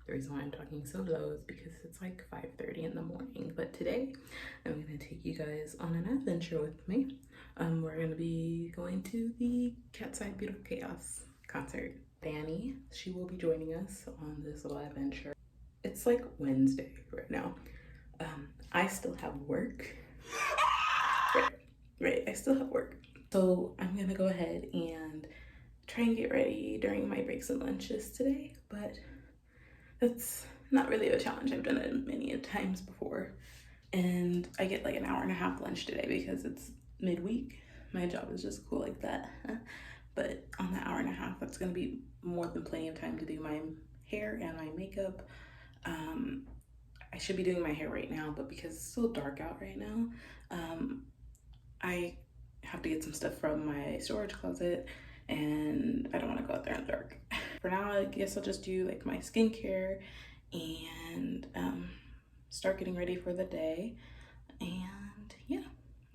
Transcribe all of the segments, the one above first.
The reason why I'm talking so low is because it's like 5:30 in the morning. But today I'm gonna take you guys on an adventure with me. We're gonna be going to the Katseye Beautiful Chaos concert. Danny, she will be joining us on this little adventure. It's like Wednesday right now. I still have work. Right, I still have work. So I'm gonna go ahead and try and get ready during my breaks and lunches today, but that's not really a challenge. I've done it many times before. And I get like an hour and a half lunch today because it's midweek. My job is just cool like that. But on that hour and a half, that's gonna be more than plenty of time to do my hair and my makeup. I should be doing my hair right now, but because it's still dark out right now, I have to get some stuff from my storage closet and I don't want to go out there in the dark. For now, I guess I'll just do like my skincare and start getting ready for the day. And yeah,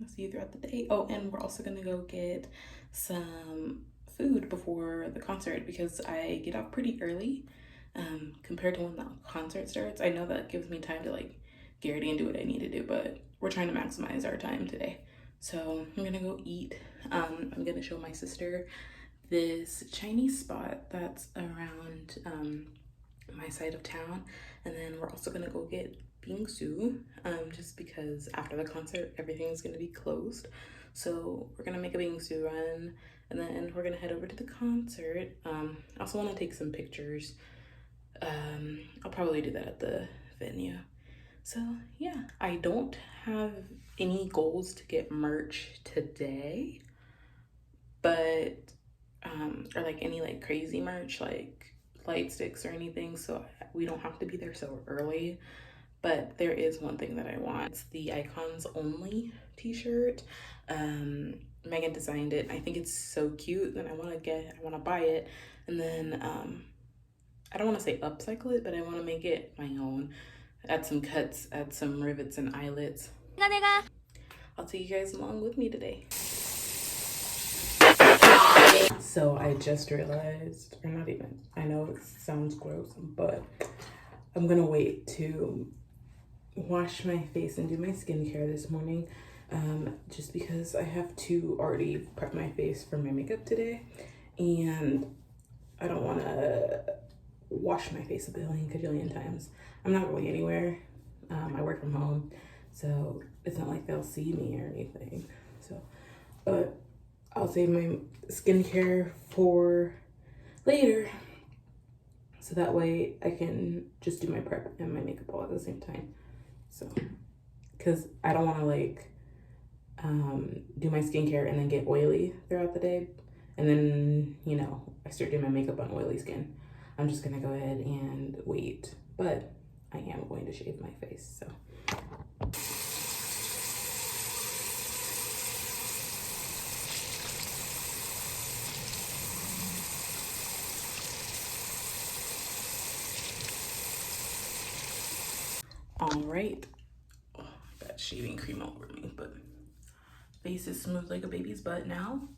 I'll see you throughout the day. Oh, and we're also gonna go get some food before the concert because I get off pretty early compared to when the concert starts. I know that gives me time to like get ready and do what I need to do, but we're trying to maximize our time today. So I'm gonna go eat. I'm gonna show my sister this Chinese spot that's around my side of town, and then we're also gonna go get bingsu just because after the concert everything's gonna be closed. So we're gonna make a bingsu run and then we're gonna head over to the concert. I also want to take some pictures. I'll probably do that at the venue. So yeah, I don't have any goals to get merch today, but or like any like crazy merch like light sticks or anything, so we don't have to be there so early. But there is one thing that I want. It's the Icons Only t-shirt. Megan designed it. I think it's so cute and I want to buy it, and then I don't want to say upcycle it, but I want to make it my own. Add some cuts, add some rivets and eyelets. I'll take you guys along with me today. So I just realized, or not even, I know it sounds gross, but I'm gonna wait to wash my face and do my skincare this morning, just because I have to already prep my face for my makeup today, and I don't want to wash my face a kajillion times. I'm not going anywhere. I work from home, so it's not like they'll see me or anything. So, but I'll save my skincare for later, so that way I can just do my prep and my makeup all at the same time. So, because I don't want to like do my skincare and then get oily throughout the day, and then I start doing my makeup on oily skin. I'm just gonna go ahead and wait, but I am going to shave my face, so. All right, oh, I got shaving cream all over me, but face is smooth like a baby's butt now.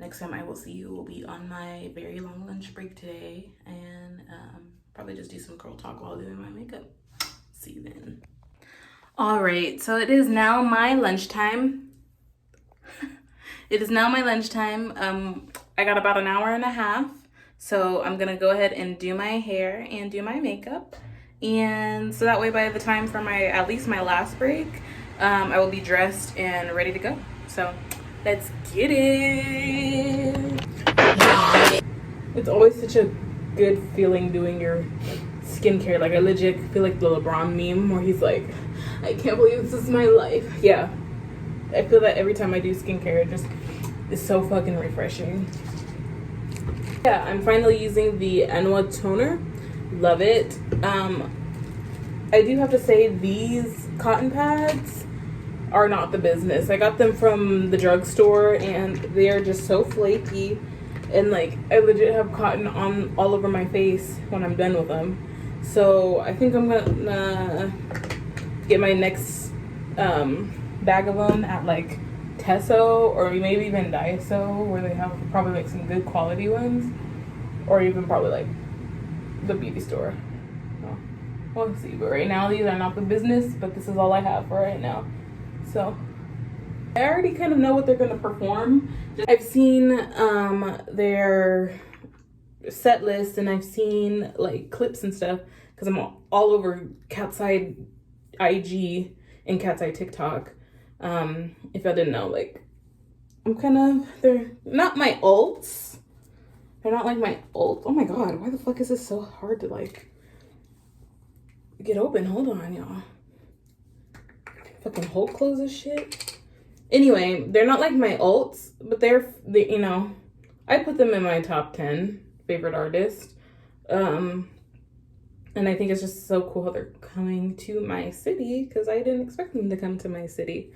Next time I will see you will be on my very long lunch break today, and probably just do some girl talk while doing my makeup. See you then. All right, so it is now my lunchtime. It is now my lunchtime. I got about an hour and a half, so I'm gonna go ahead and do my hair and do my makeup, and so that way by the time for at least my last break, I will be dressed and ready to go. So let's get it. It's always such a good feeling doing your skincare. Like I legit feel like the LeBron meme where he's like, I can't believe this is my life. Yeah, I feel that every time I do skincare. It just is so fucking refreshing. Yeah, I'm finally using the Enwa toner. Love it. I do have to say these cotton pads are not the business. I got them from the drugstore and they are just so flaky, and like I legit have cotton on all over my face when I'm done with them. So I think I'm gonna get my next bag of them at like Tesso or maybe even Daiso, where they have probably like some good quality ones, or even probably like the beauty store. So, we'll see. But right now, these are not the business, but this is all I have for right now. So I already kind of know what they're gonna perform. I've seen their set list, and I've seen like clips and stuff because I'm all over Katseye IG and Katseye TikTok. If I didn't know, like they're not my ults. They're not like my ult. Oh my god, why the fuck is this so hard to like get open? Hold on, y'all. Fucking hold close this shit. Anyway, they're not like my ults, but they you know, I put them in my top 10 favorite artists. And I think it's just so cool how they're coming to my city because I didn't expect them to come to my city.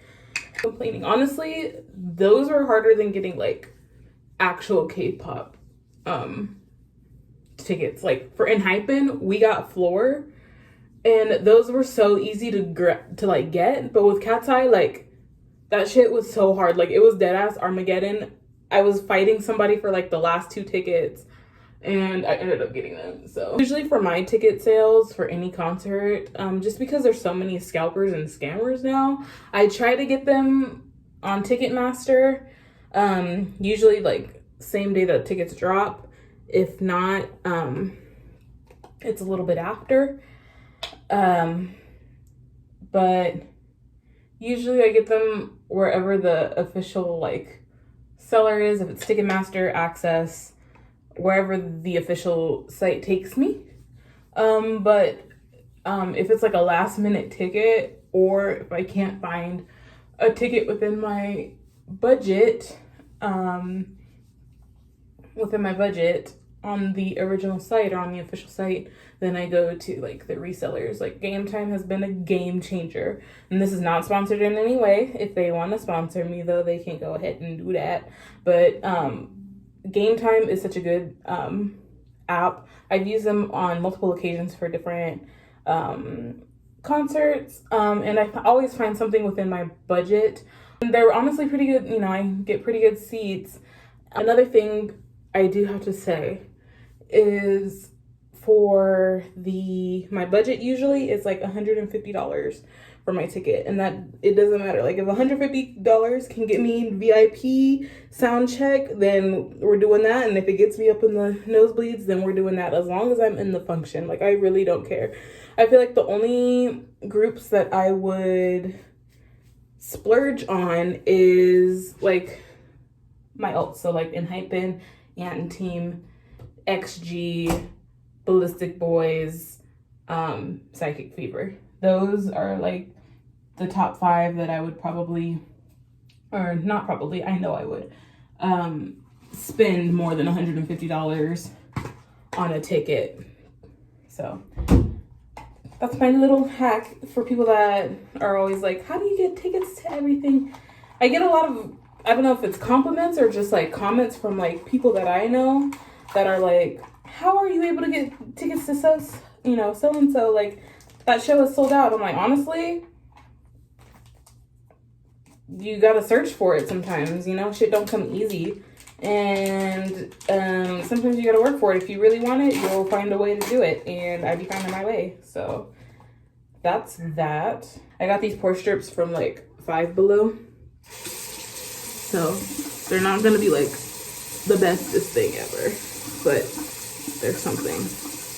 Complaining. Honestly, those are harder than getting like actual K-pop tickets. Like for Enhypen, we got floor, and those were so easy to like get. But with Katseye, like that shit was so hard. Like it was dead ass Armageddon. I was fighting somebody for like the last 2 tickets, and I ended up getting them. So usually for my ticket sales for any concert, just because there's so many scalpers and scammers now, I try to get them on Ticketmaster. Usually like same day that tickets drop. If not, it's a little bit after. But usually I get them wherever the official like seller is. If it's Ticketmaster, Access, wherever the official site takes me. But if it's like a last minute ticket, or if I can't find a ticket within my budget, on the original site or on the official site, then I go to like the resellers. Like Game Time has been a game changer, and this is not sponsored in any way. If they want to sponsor me though, they can go ahead and do that. But Game Time is such a good app. I've used them on multiple occasions for different concerts, and I always find something within my budget. And they're honestly pretty good. You know, I get pretty good seats. Another thing I do have to say is for my budget usually it's like $150 for my ticket, and that it doesn't matter. Like if $150 can get me VIP sound check, then we're doing that. And if it gets me up in the nosebleeds, then we're doing that, as long as I'm in the function. Like I really don't care. I feel like the only groups that I would splurge on is like my ult. So like Enhypen, Ant Team, XG, Ballistic Boys, Psychic Fever. Those are like the top 5 that I would probably, or not probably, I know I would spend more than $150 on a ticket. So that's my little hack for people that are always like, how do you get tickets to everything? I get a lot of, I don't know if it's compliments or just like comments from like people that I know that are like, how are you able to get tickets to so and so, like that show is sold out. I'm like, honestly, you gotta search for it sometimes, you know, shit don't come easy. And sometimes you gotta work for it. If you really want it, you'll find a way to do it, and I'd be finding my way. So that's that. I got these pore strips from like Five Below, so they're not gonna be like the bestest thing ever, but there's something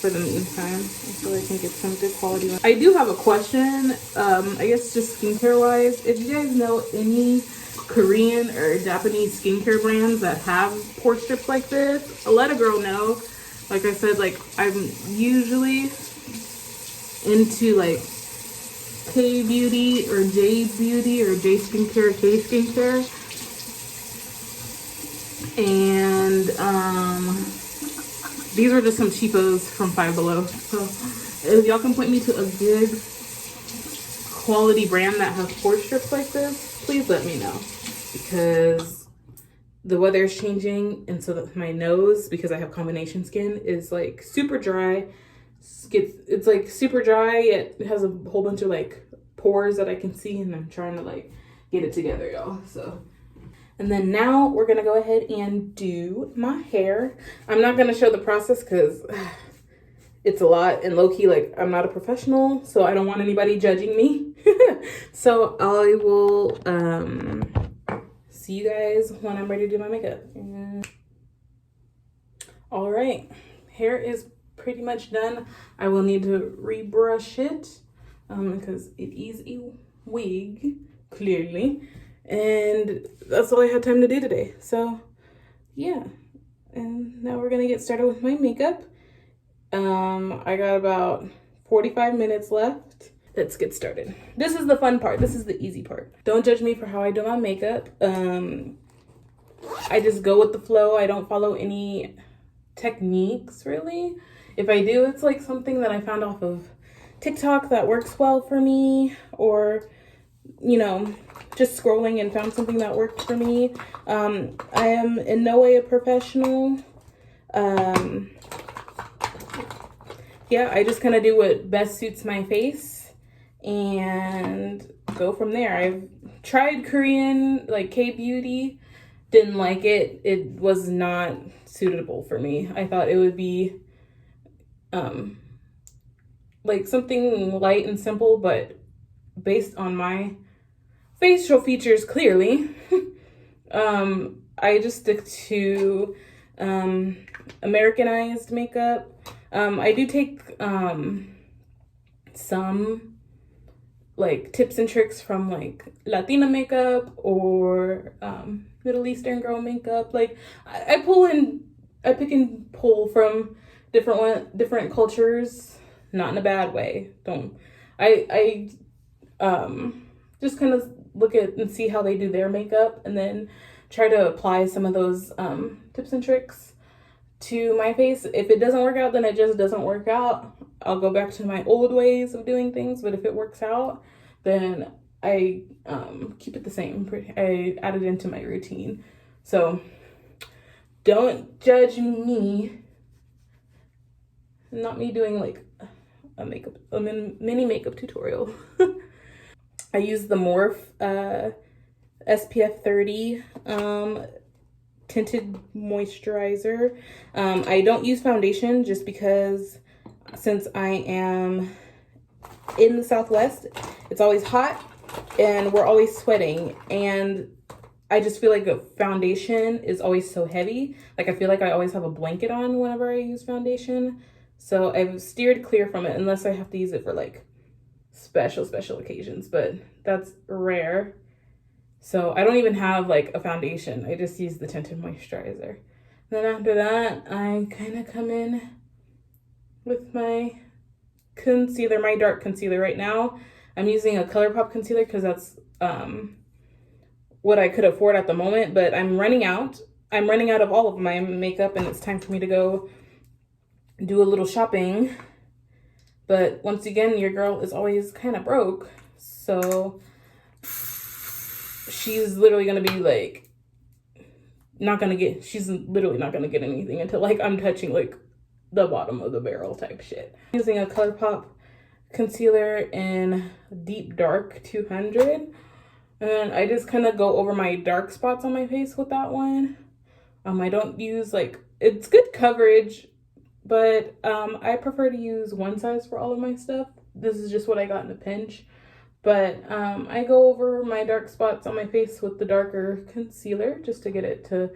for the meantime so I can get some good quality ones. I do have a question, I guess just skincare wise. If you guys know any Korean or Japanese skincare brands that have pore strips like this, let a girl know. Like I said, like I'm usually into like K Beauty or J Beauty or J Skincare, K Skincare. And these are just some cheapos from Five Below. So if y'all can point me to a good quality brand that has pore strips like this, please let me know, because the weather is changing, and so that my nose, because I have combination skin, is like super dry. It's like super dry. It has a whole bunch of like pores that I can see, and I'm trying to like get it together, y'all. So, and then now we're gonna go ahead and do my hair. I'm not gonna show the process because it's a lot, and low-key, like, I'm not a professional, so I don't want anybody judging me. So I will see you guys when I'm ready to do my makeup. All right, hair is pretty much done. I will need to rebrush it because it is a wig, clearly, and that's all I had time to do today. So yeah, and now we're gonna get started with my makeup. I got about 45 minutes left. Let's get started. This is the fun part. This is the easy part. Don't judge me for how I do my makeup. I just go with the flow. I don't follow any techniques, really. If I do, it's like something that I found off of TikTok that works well for me, or, you know, just scrolling and found something that worked for me. I am in no way a professional. Yeah, I just kind of do what best suits my face and go from there. I've tried Korean, like K-beauty, didn't like it. It was not suitable for me. I thought it would be like something light and simple, but based on my facial features, clearly. I just stick to Americanized makeup. I do take some like tips and tricks from like Latina makeup or Middle Eastern girl makeup. Like I pick and pull from different cultures, not in a bad way. I just kind of look at and see how they do their makeup, and then try to apply some of those tips and tricks to my face. If it doesn't work out, then it just doesn't work out. I'll go back to my old ways of doing things, but if it works out, then I keep it the same. I add it into my routine. So don't judge me. Not me doing like a mini makeup tutorial. I use the Morph SPF 30 tinted moisturizer. I don't use foundation just because since I am in the Southwest, it's always hot and we're always sweating, and I just feel like a foundation is always so heavy. Like I feel like I always have a blanket on whenever I use foundation. So I've steered clear from it unless I have to use it for like special occasions, but that's rare. So I don't even have like a foundation. I just use the tinted moisturizer. Then after that, I kind of come in with my concealer, my dark concealer. Right now, I'm using a ColourPop concealer because that's what I could afford at the moment, but I'm running out. I'm running out of all of my makeup, and it's time for me to go do a little shopping. But once again, your girl is always kind of broke, so she's literally gonna be like she's literally not gonna get anything until like I'm touching like the bottom of the barrel type shit. I'm using a ColourPop concealer in Deep Dark 200, and I just kind of go over my dark spots on my face with that one. I don't use like, it's good coverage, but I prefer to use one size for all of my stuff. This is just what I got in a pinch. But I go over my dark spots on my face with the darker concealer just to get it to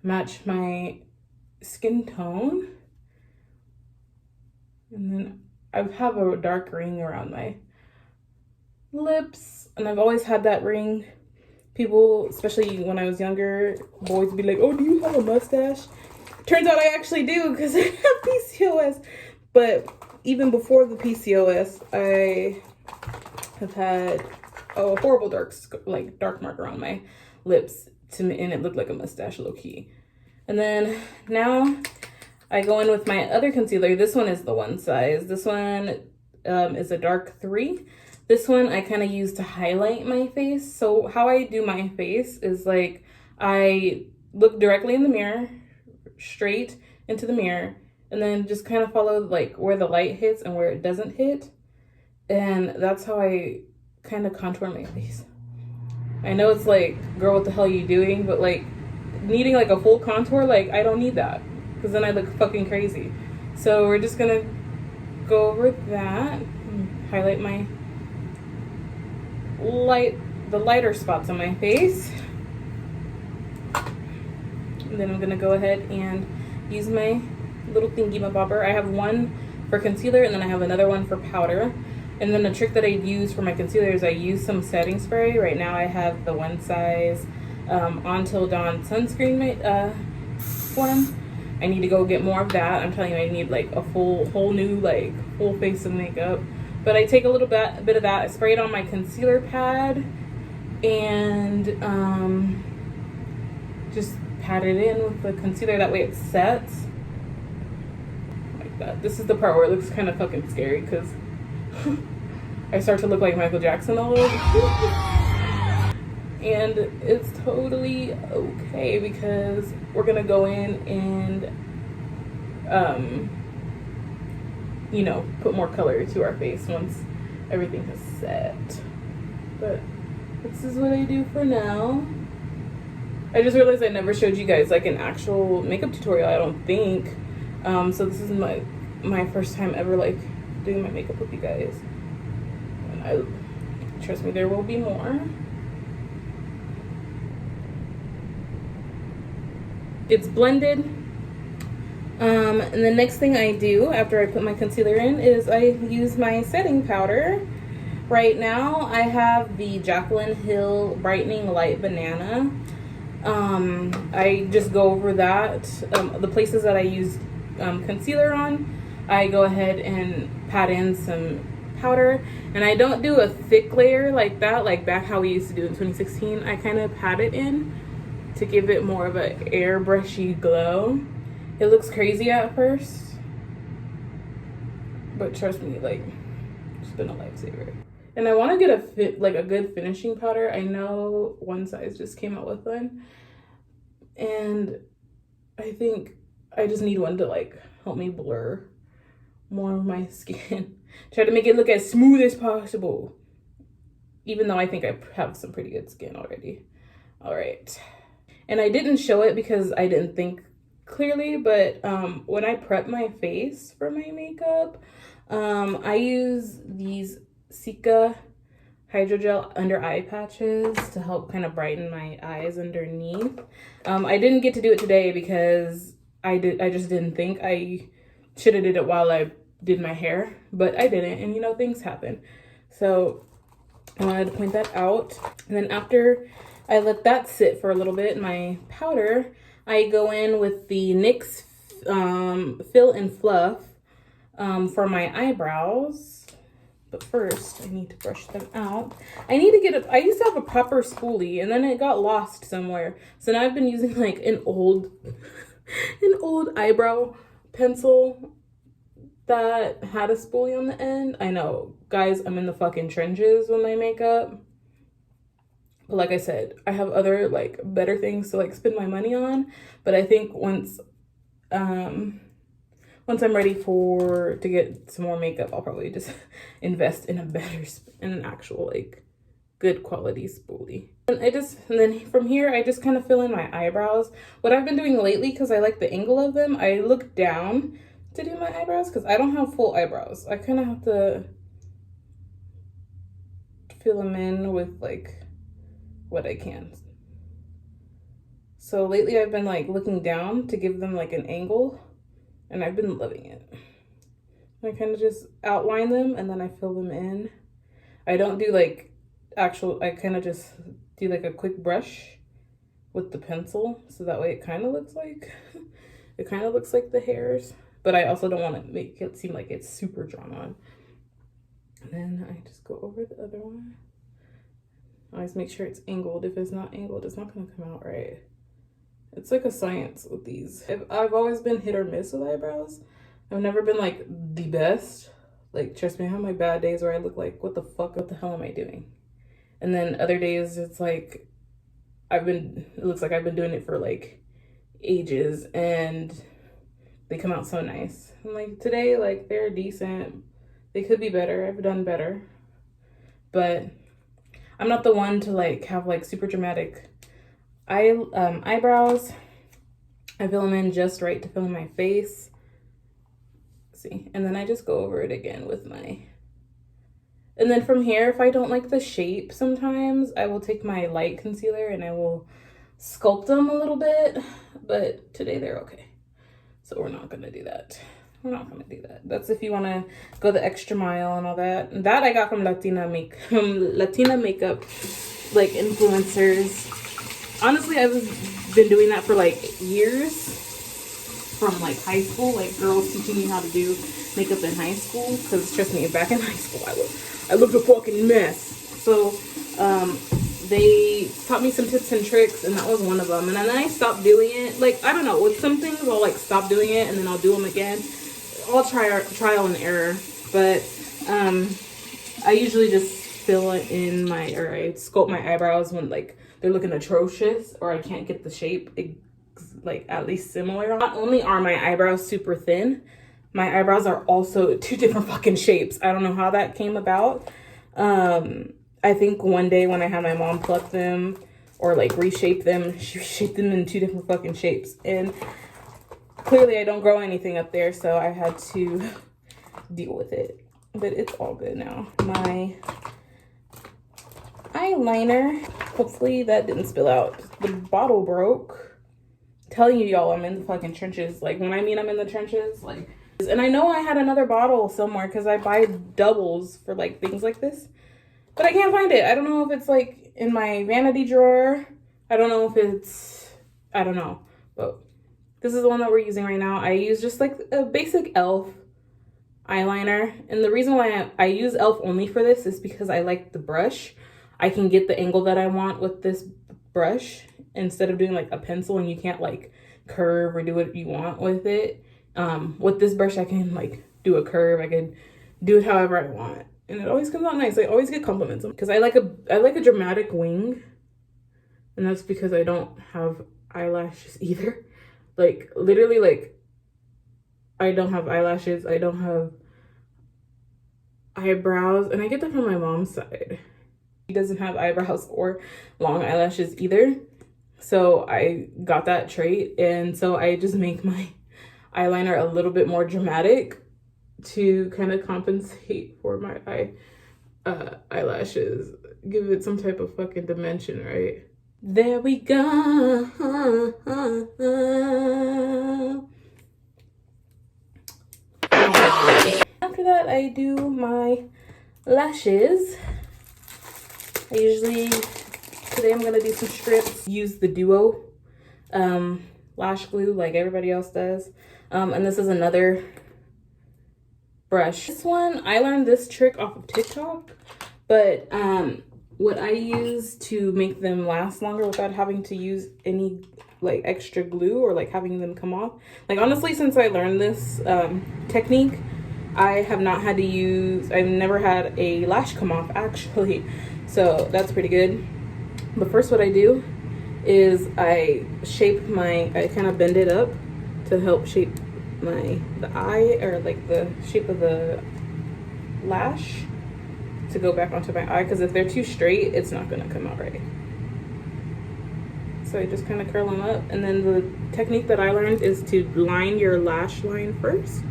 match my skin tone. And then I have a dark ring around my lips, and I've always had that ring. People, especially when I was younger, boys would be like, oh, do you have a mustache? Turns out I actually do because I have PCOS. But even before the PCOS, I have had a horrible dark mark around my lips, and it looked like a mustache low-key. And then now I go in with my other concealer. This one is the one size. This one is a dark 3. This one I kind of use to highlight my face. So how I do my face is like I look directly in the mirror, straight into the mirror, and then just kind of follow like where the light hits and where it doesn't hit. And that's how I kind of contour my face. I know it's like, girl, what the hell are you doing? But like needing like a full contour, like I don't need that because then I look fucking crazy. So we're just gonna go over that, highlight my the lighter spots on my face. And then I'm gonna go ahead and use my little thingy bobber. I have one for concealer and then I have another one for powder. And then the trick that I use for my concealer is I use some setting spray. Right now I have the One Size Until Dawn sunscreen one. I need to go get more of that. I'm telling you, I need like a whole new like full face of makeup. But I take a little bit of that, I spray it on my concealer pad, and just pat it in with the concealer. That way it sets like that. This is the part where it looks kind of fucking scary because I start to look like Michael Jackson a little bit. And it's totally okay because we're gonna go in and you know, put more color to our face once everything has set. But this is what I do for now. I just realized I never showed you guys like an actual makeup tutorial, I don't think. So this is my first time ever like doing my makeup with you guys. And trust me, there will be more. It's blended. And the next thing I do after I put my concealer in is I use my setting powder. Right now I have the Jaclyn Hill Brightening Light Banana. I just go over that. The places that I use concealer on, I go ahead and pat in some powder. And I don't do a thick layer like that, like back how we used to do in 2016. I kind of pat it in to give it more of an airbrushy glow. It looks crazy at first, but trust me, like, it's been a lifesaver. And I want to get a good finishing powder. I know One Size just came out with one, and I think I just need one to like help me blur more of my skin. Try to make it look as smooth as possible, even though I think I have some pretty good skin already. All right. And I didn't show it because I didn't think clearly, but when I prep my face for my makeup, I use these Cica hydrogel under eye patches to help kind of brighten my eyes underneath. I didn't get to do it today because I just didn't think. I should have did it while I did my hair, but I didn't, and you know, things happen. So I wanted to point that out. And then after I let that sit for a little bit, my powder, I go in with the NYX Fill and Fluff for my eyebrows. But first, I need to brush them out. I need to I used to have a proper spoolie, and then it got lost somewhere. So now I've been using like an old eyebrow pencil that had a spoolie on the end. I know, guys, I'm in the fucking trenches with my makeup. But like I said, I have other like better things to like spend my money on. But I think once I'm ready to get some more makeup, I'll probably just invest in an actual like good quality spoolie. And then from here, I just kind of fill in my eyebrows. What I've been doing lately, because I like the angle of them, I look down to do my eyebrows because I don't have full eyebrows. I kind of have to fill them in with like what I can. So lately I've been like looking down to give them like an angle, and I've been loving it. I kind of just outline them and then I fill them in. I don't do like I kind of just do like a quick brush with the pencil, so that way it kind of looks like the hairs, but I also don't want to make it seem like it's super drawn on. And then I just go over the other one. I always make sure it's angled. If it's not angled, it's not going to come out right. It's like a science with these. I've always been hit or miss with eyebrows. I've never been like the best. Like, trust me, I have my bad days where I look like, what the hell am I doing? And then other days it's like, it looks like I've been doing it for like ages and they come out so nice. And like today, like they're decent. They could be better. I've done better. But I'm not the one to like have like super dramatic eyebrows. I fill them in just right to fill in my face. see. And then I just go over it again with my, and then from here, if I don't like the shape sometimes, I will take my light concealer and I will sculpt them a little bit, but today they're okay. So we're not gonna do that. We're not gonna do that. That's if you wanna go the extra mile and all that. And that I got from Latina makeup, like influencers. Honestly, I've been doing that for like years, from like high school, like girls teaching me how to do makeup in high school. Cause trust me, back in high school, I looked a fucking mess. So they taught me some tips and tricks, and that was one of them. And then I stopped doing it. Like, I don't know, with some things I'll like stop doing it and then I'll do them again. All trial and error. But I usually just fill it in my, or I sculpt my eyebrows when like they're looking atrocious or I can't get the shape like at least similar. Not only are my eyebrows super thin, my eyebrows are also 2 different fucking shapes. I don't know how that came about. I think one day when I had my mom pluck them or like reshape them, she reshaped them in 2 different fucking shapes. And clearly I don't grow anything up there, so I had to deal with it. But it's all good now. My eyeliner, hopefully that didn't spill out. The bottle broke. I'm telling you, y'all, I'm in the fucking trenches. Like, when I mean I'm in the trenches, like, and I know I had another bottle somewhere because I buy doubles for like things like this, but I can't find it. I don't know if it's like in my vanity drawer. I don't know if it's, I don't know, but this is the one that we're using right now. I use just like a basic e.l.f. eyeliner, and the reason why I use e.l.f. only for this is because I like the brush. I can get the angle that I want with this brush instead of doing like a pencil, and you can't like curve or do what you want with it. With this brush, I can like do a curve. I can do it however I want, and it always comes out nice. I always get compliments because I like a dramatic wing, and that's because I don't have eyelashes either. Like, literally, like, I don't have eyelashes. I don't have eyebrows, and I get that from my mom's side. She doesn't have eyebrows or long eyelashes either, so I got that trait, and so I just make my eyeliner a little bit more dramatic to kind of compensate for my eyelashes, give it some type of fucking dimension, right? There we go. After that, I do my lashes. I usually, today I'm gonna do some strips. Use the Duo lash glue like everybody else does. And this is another brush. This one, I learned this trick off of TikTok, but what I use to make them last longer without having to use any like extra glue or like having them come off. Like, honestly, since I learned this technique, I have not had to use, I've never had a lash come off actually. So that's pretty good. But first what I do is I kind of bend it up to help shape the eye, or like the shape of the lash to go back onto my eye, because if they're too straight, it's not gonna come out right. So I just kind of curl them up, and then the technique that I learned is to line your lash line first,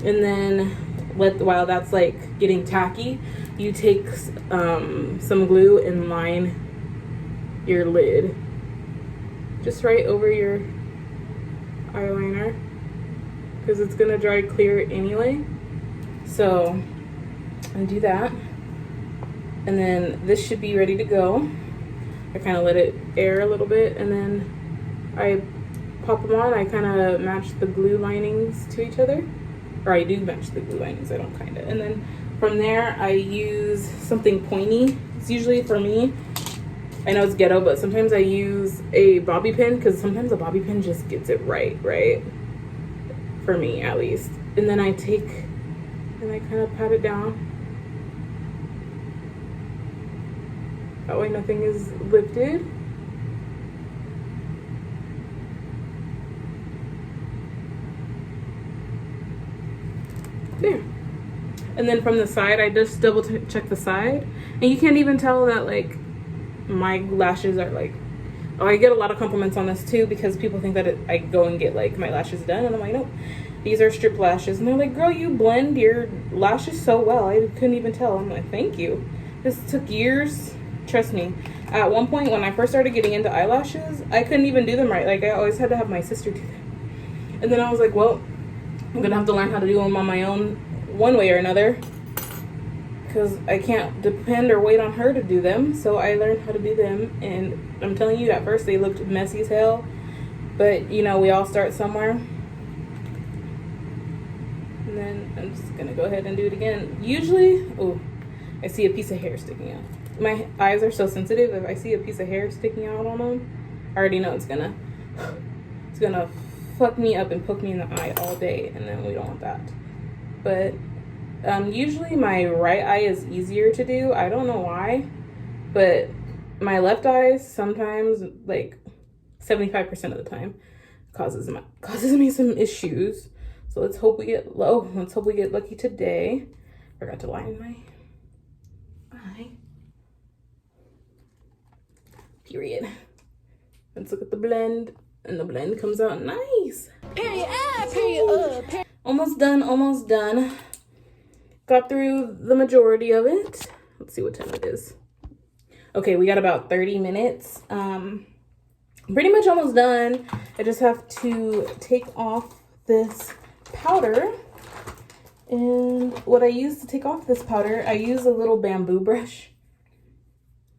and then while that's like getting tacky, you take some glue and line your lid just right over your eyeliner, because it's gonna dry clear anyway. So I do that, and then this should be ready to go. I kind of let it air a little bit, and then I pop them on. I kind of match the glue linings to each other, or I do match the glue linings, I don't kind of. And then from there I use something pointy. It's usually, for me, I know it's ghetto, but sometimes I use a bobby pin, because sometimes a bobby pin just gets it right? For me, at least. And then I take and I kind of pat it down. That way nothing is lifted. There. And then from the side, I just double check the side. And you can't even tell that like my lashes are like, oh, I get a lot of compliments on this too, because people think that I go and get like my lashes done, and I'm like, nope. These are strip lashes. And they're like, girl, you blend your lashes so well. I couldn't even tell. I'm like, thank you. This took years. Trust me. At one point, when I first started getting into eyelashes, I couldn't even do them right. Like, I always had to have my sister do them. And then I was like, well, I'm gonna have to learn how to do them on my own one way or another, because I can't depend or wait on her to do them. So I learned how to do them, and I'm telling you, at first they looked messy as hell, but you know, we all start somewhere. And then I'm just gonna go ahead and do it again. Usually, oh, I see a piece of hair sticking out. My eyes are so sensitive. If I see a piece of hair sticking out on them, I already know it's gonna fuck me up and poke me in the eye all day, and then we don't want that. But usually my right eye is easier to do. I don't know why, but my left eye sometimes, like 75% of the time, causes me some issues. So let's hope we get lucky today. Forgot to line my eye. Period. Let's look at the blend. And the blend comes out nice. Period. Period. Almost done. Got through the majority of it. Let's see what time it is. Okay, we got about 30 minutes. Pretty much almost done. I just have to take off this powder. And what I use to take off this powder, I use a little bamboo brush.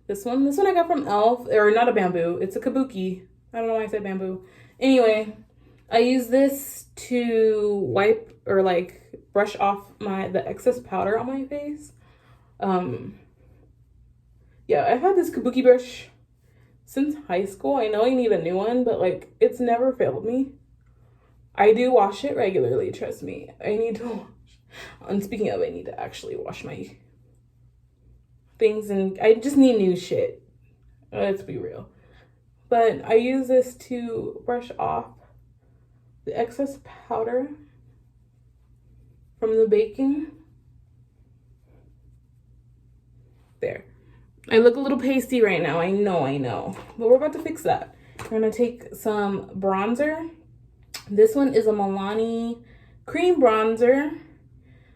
This one I got from e.l.f. Or not a bamboo, it's a kabuki. I don't know why I said bamboo. Anyway, I use this to wipe or like brush off the excess powder on my face. Yeah, I've had this kabuki brush since high school. I know I need a new one, but like it's never failed me. I do wash it regularly, trust me. I need to wash. And speaking of, I need to actually wash my things, and I just need new shit. Let's be real. But I use this to brush off the excess powder from the baking. There. I look a little pasty right now. I know. But we're about to fix that. We're going to take some bronzer. This one is a Milani cream bronzer.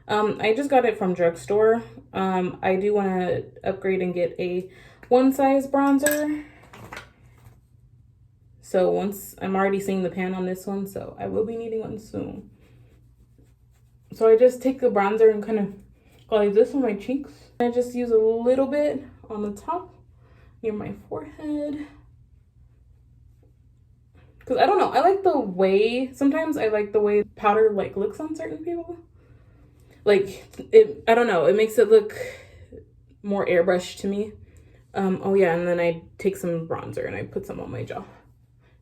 I just got it from drugstore. I do want to upgrade and get a one size bronzer. So once, I'm already seeing the pan on this one, so I will be needing one soon. So I just take the bronzer and kind of go like this on my cheeks. I just use a little bit on the top near my forehead. Because I don't know, I like the way, sometimes I like the way powder like looks on certain people. Like, I don't know, it makes it look more airbrushed to me. Oh yeah, and then I take some bronzer and I put some on my jaw.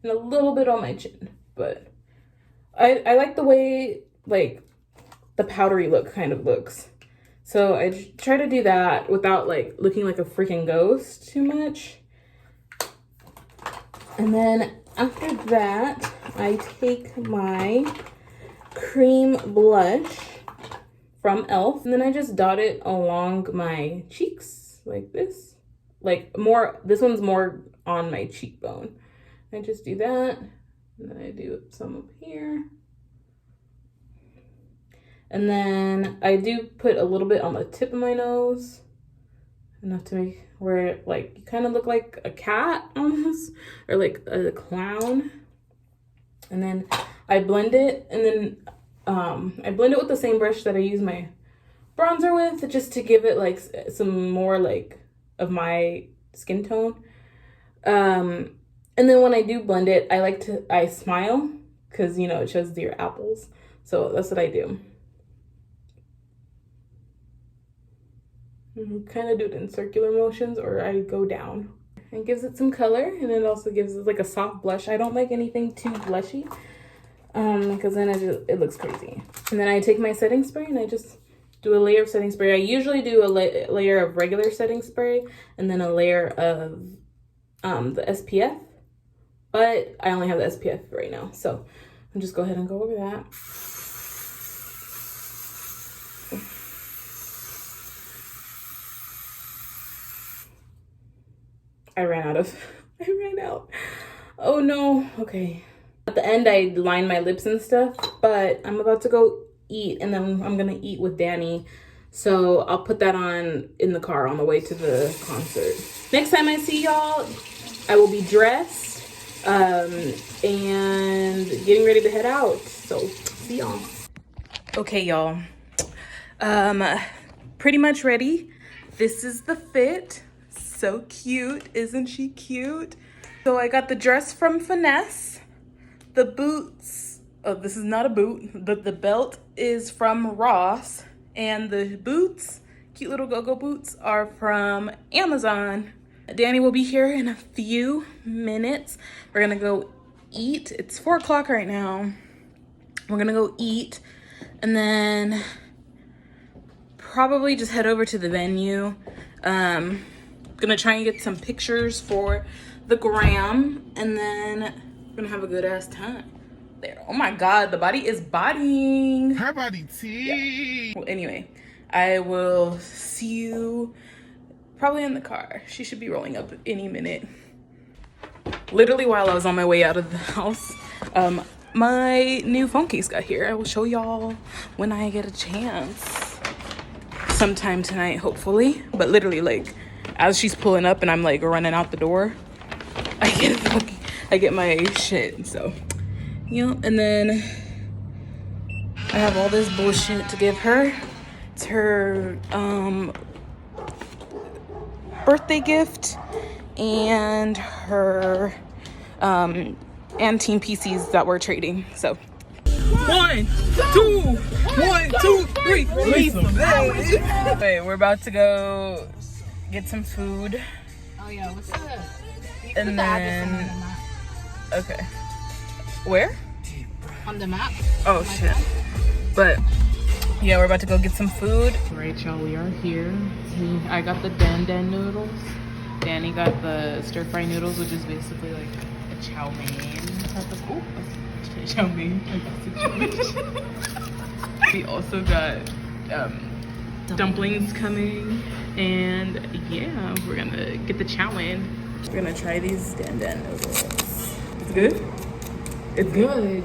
And a little bit on my chin, but I like the way like the powdery look kind of looks. So I try to do that without like looking like a freaking ghost too much. And then after that, I take my cream blush from e.l.f. and then I just dot it along my cheeks like this. Like more, this one's more on my cheekbone. I just do that, and then I do some up here. And then I do put a little bit on the tip of my nose, enough to make where it, like, you kind of look like a cat almost, or like a clown. And then I blend it, and then I blend it with the same brush that I use my bronzer with, just to give it like some more like of my skin tone. And then when I do blend it, I smile, because, you know, it shows your apples. So that's what I do. Kind of do it in circular motions, or I go down. It gives it some color, and it also gives it like a soft blush. I don't like anything too blushy, because then it looks crazy. And then I take my setting spray and I just do a layer of setting spray. I usually do a layer of regular setting spray and then a layer of the SPF. But I only have the SPF right now, so I'll just go ahead and go over that. I ran out. Oh no, okay. At the end, I line my lips and stuff, but I'm about to go eat, and then I'm gonna eat with Danny. So I'll put that on in the car on the way to the concert. Next time I see y'all, I will be dressed and getting ready to head out. So see y'all. Okay, y'all. Pretty much ready. This is the fit. So cute, isn't she cute? So I got the dress from Finesse. The boots, oh, this is not a boot. The belt is from Ross. And the boots, cute little go-go boots, are from Amazon. Danny will be here in a few minutes. We're gonna go eat. It's 4 o'clock right now. We're gonna go eat and then probably just head over to the venue. Gonna try and get some pictures for the Grwm, and then we're gonna have a good ass time there. Oh my god, the body is bodying. Her body tea. Yeah. Well, anyway, I will see you probably in the car. She should be rolling up any minute. Literally while I was on my way out of the house, my new phone case got here. I will show y'all when I get a chance. Sometime tonight, hopefully. But literally, like, as she's pulling up and I'm like running out the door, I get my shit. So, you know, and then I have all this bullshit to give her. It's her birthday gift and her Anteen PCs that we're trading. So 1, 2, 1, 2, 3. Wait, we're about to go get some food. Oh yeah, what's up? And then okay, where? On the map. Oh shit. But yeah, we're about to go get some food. Right, y'all, we are here. I got the dan noodles. Danny got the stir fry noodles, which is basically like a chow mein type of chow mein. We also got dumplings coming, and yeah, we're gonna get the chow mein. We're gonna try these dan noodles. It's good. It's good.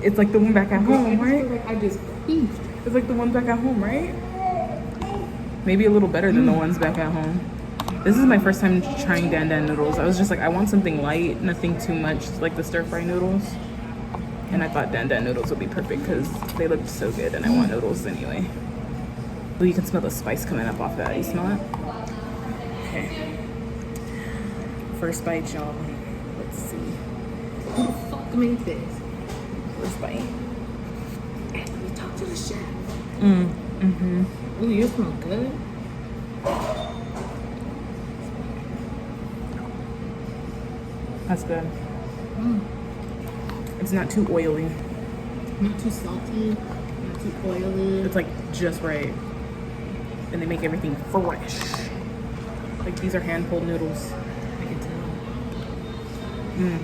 It's like the one back at home, right? Like I just feast. It's like the ones back at home, right? Maybe a little better than the ones back at home. This is my first time trying dan noodles. I was just like, I want something light, nothing too much, like the stir fry noodles. And I thought dan noodles would be perfect because they looked so good, and I want noodles anyway. Oh, you can smell the spice coming up off that. You smell it? Okay. First bite, y'all. Let's see. Who the fuck made this? First bite. You talk to the chef. Mm-hmm. Ooh, you smell good. That's good. It's not too oily. Not too salty, not too oily. It's like just right. And they make everything fresh. Like these are hand-pulled noodles. I can tell. Mm.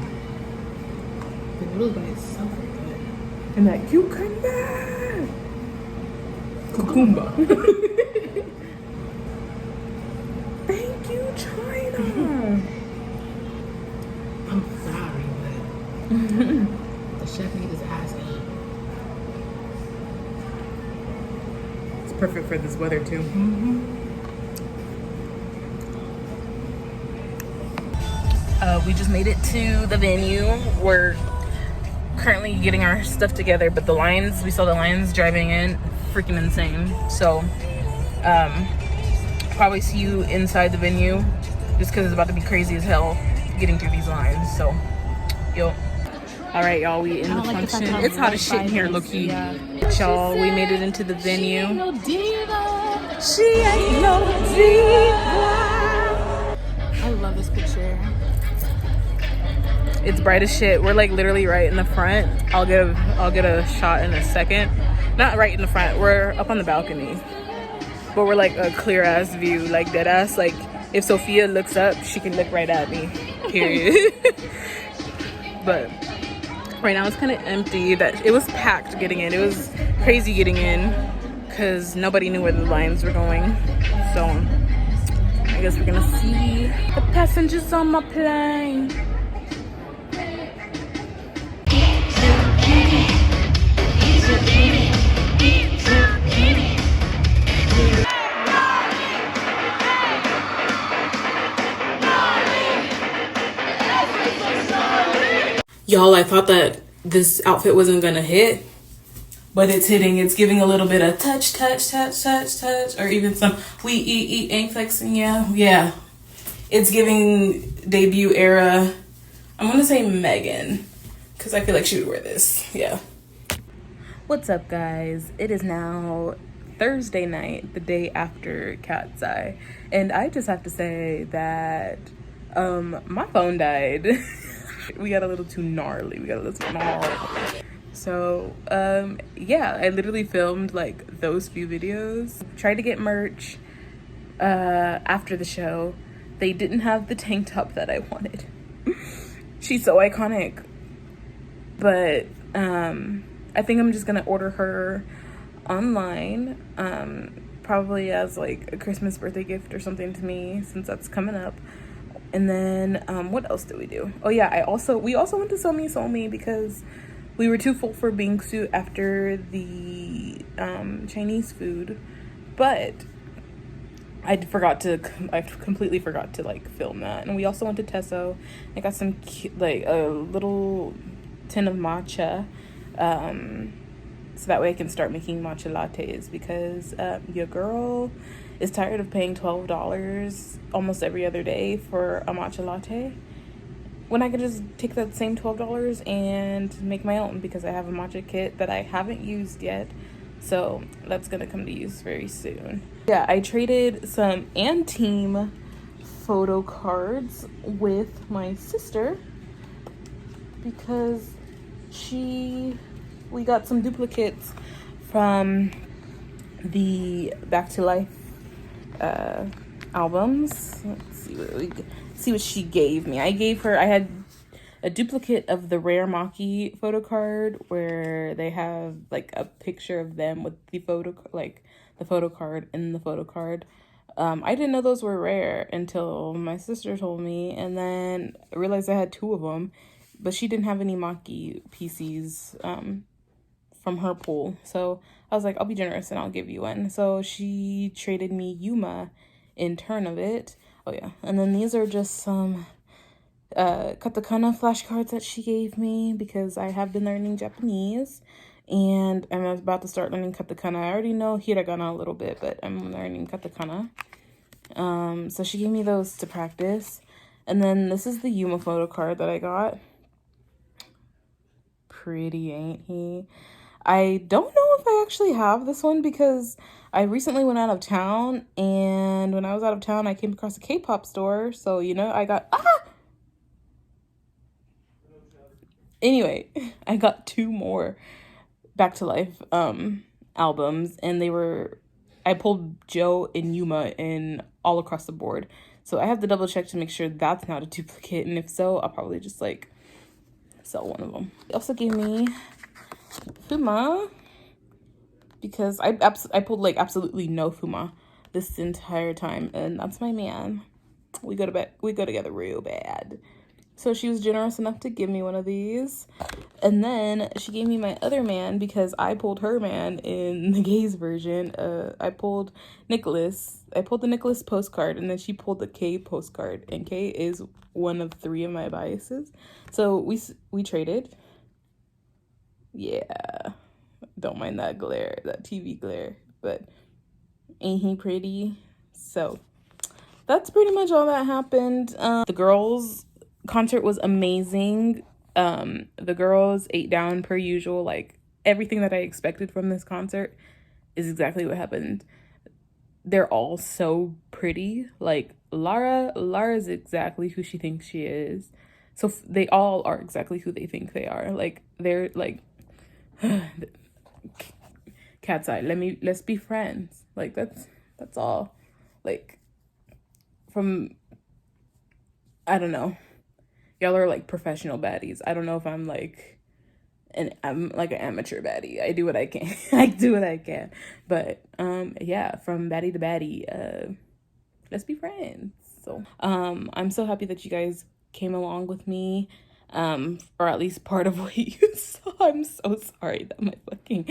The noodles by itself are good. And that cucumber. Cucumber. Thank you, China. I'm sorry, but the chef made his ass eat. It's perfect for this weather too. We just made it to the venue. We're currently getting our stuff together, but the lines, we saw the lines driving in, freaking insane. So probably see you inside the venue just because it's about to be crazy as hell getting through these lines. So yo, all right, y'all, we in the function. It's hot as shit in here, low-key. Y'all, we made it into the venue. She ain't no diva. She ain't no diva. I love this picture. It's bright as shit. We're like literally right in the front. I'll get a shot in a second. Not right in the front. We're up on the balcony, but we're like a clear ass view, like dead ass. Like if Sophia looks up, she can look right at me. Period. But right now it's kind of empty. That it was packed getting in. It was crazy getting in because nobody knew where the lines were going. So I guess we're gonna see the passengers on my plane. Y'all, I thought that this outfit wasn't gonna hit, but it's hitting. It's giving a little bit of touch, or even some we ain't flexing, yeah. It's giving debut era. I'm gonna say Megan, because I feel like she would wear this, yeah. What's up, guys? It is now Thursday night, the day after Katseye, and I just have to say that my phone died. We got a little too gnarly. So yeah, I literally filmed like those few videos. Tried to get merch after the show. They didn't have the tank top that I wanted. She's so iconic, but I think I'm just gonna order her online, probably as like a Christmas birthday gift or something to me, since that's coming up. And then what else did we do? Oh yeah, we also went to Soul Me because we were too full for bingsu after the Chinese food, but I completely forgot to like film that. And we also went to Tesso. I got some like a little tin of matcha, so that way I can start making matcha lattes, because your girl is tired of paying $12 almost every other day for a matcha latte, when I could just take that same $12 and make my own, because I have a matcha kit that I haven't used yet. So that's gonna come to use very soon. Yeah, I traded some Anteam photo cards with my sister because we got some duplicates from the Back to Life albums. Let's see what she gave me. I had a duplicate of the Rare Maki photo card where they have like a picture of them with the photo card in the photo card. I didn't know those were rare until my sister told me, and then I realized I had two of them, but she didn't have any Maki PCs from her pool. So I was like, I'll be generous and I'll give you one. So she traded me Yuma in turn of it. Oh yeah, and then these are just some katakana flashcards that she gave me, because I have been learning Japanese and I'm about to start learning katakana. I already know hiragana a little bit, but I'm learning katakana. So she gave me those to practice. And then this is the Yuma photo card that I got. Pretty, ain't he? I don't know if I actually have this one, because I recently went out of town, and when I was out of town I came across a K-pop store, so you know I got Anyway, I got two more Back to Life albums, and I pulled Joe and Yuma in all across the board. So I have to double check to make sure that's not a duplicate, and if so, I'll probably just like sell one of them. They also gave me Fuma, because I pulled like absolutely no Fuma this entire time, and that's my man. We go together real bad. So she was generous enough to give me one of these. And then she gave me my other man, because I pulled her man in the gays version. I pulled Nicholas. I pulled the Nicholas postcard, and then she pulled the K postcard. And K is one of 3 of my biases. So we traded. Yeah. Don't mind that glare, that TV glare. But ain't he pretty? So that's pretty much all that happened. The girls' concert was amazing. The girls ate down per usual. Like, everything that I expected from this concert is exactly what happened. They're all so pretty. Like, Lara's exactly who she thinks she is. So they all are exactly who they think they are. Like, they're like Katseye, let's be friends. Like, that's all. Like, I don't know. Y'all are like professional baddies. I don't know if I'm like I'm like an amateur baddie. I do what I can. I do what I can. But yeah, from baddie to baddie, let's be friends. So I'm so happy that you guys came along with me, or at least part of what you saw. I'm so sorry that my fucking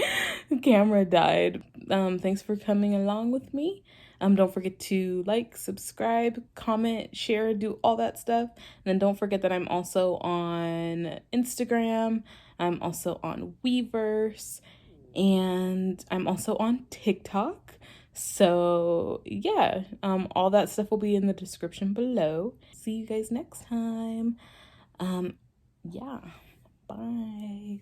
camera died. thanks for coming along with me. Don't forget to like, subscribe, comment, share, do all that stuff. And then don't forget that I'm also on Instagram. I'm also on Weverse. And I'm also on TikTok. So yeah, all that stuff will be in the description below. See you guys next time. Yeah, bye.